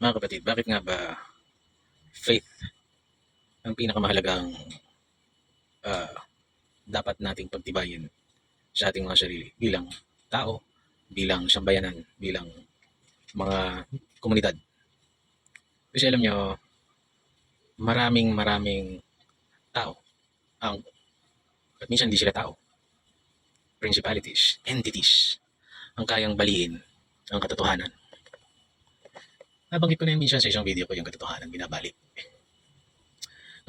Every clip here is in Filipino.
Mga kapatid, bakit nga ba faith ang pinakamahalagang ah, dapat nating pagtibayin sa ating mga sarili bilang tao, bilang sambayanan, bilang mga komunidad? Kasi alam nyo, maraming tao ang, at minsan hindi sila tao, principalities, entities, ang kayang baliin ang katotohanan. Nabanggit ko na yun minsan sa isang video ko, yung katotohanan binabalik.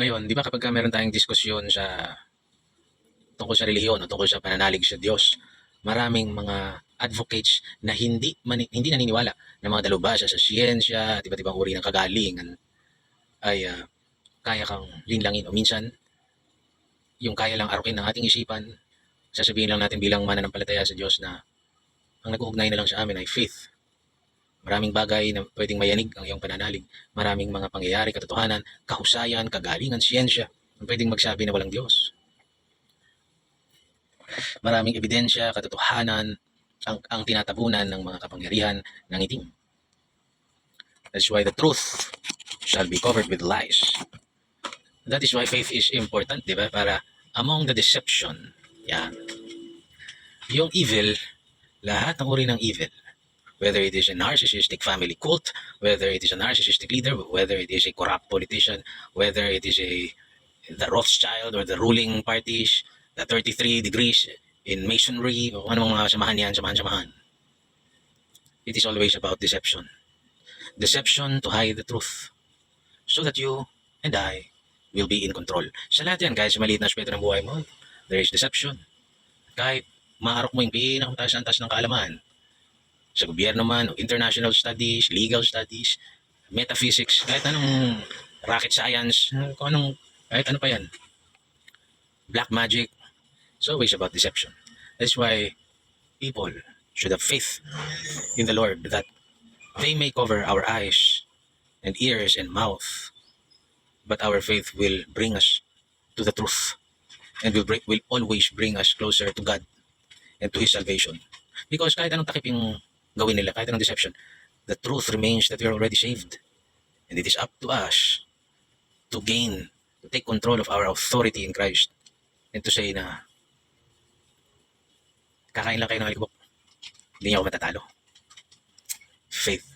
Ngayon, di ba kapag meron tayong diskusyon sa tungkol sa relihiyon o tungkol sa pananalig sa Diyos, maraming mga advocates na hindi naniniwala na mga dalubhasa sa siyensya at iba't ibang uri ng kagalingan ay kaya kang linlangin, o minsan yung kaya lang arukin ng ating isipan, sasabihin lang natin bilang mananampalataya sa Diyos na ang nag-uugnay na lang sa amin ay faith. Maraming bagay na pwedeng mayanig ang iyong pananalig, maraming mga pangyayari, katotohanan, kahusayan, kagalingan, siyensya ang pwedeng magsabi na walang Diyos. Maraming ebidensya, katotohanan ang tinatabunan ng mga kapangyarihan ng itim. That's why the truth shall be covered with lies. That is why faith is important, di ba? Para among the deception, yan. Yung evil, lahat ng uri ng evil, whether it is a narcissistic family cult, whether it is a narcissistic leader, whether it is a corrupt politician, whether it is the Rothschild or the ruling parties, the 33 degrees in masonry, o anong mga samahan yan, samahan. It is always about deception. Deception to hide the truth. So that you and I will be in control. Sa lahat yan, kahit sa maliit na aspeto ng buhay mo, there is deception. Kahit maarok mo yung pinakamataas ng kaalaman, sa gobyerno man, o international studies, legal studies, metaphysics, kahit anong rocket science, kahit ano pa yan, black magic, it's always about deception. That's why people should have faith in the Lord that they may cover our eyes and ears and mouth, but our faith will bring us to the truth and will always bring us closer to God and to His salvation. Because kahit anong takip yung gawin nila, kahit anong deception, the truth remains that we are already saved. And it is up to us to take control of our authority in Christ and to say na kakain lang kayo ng alikabok, hindi niyo ako matatalo. Faith.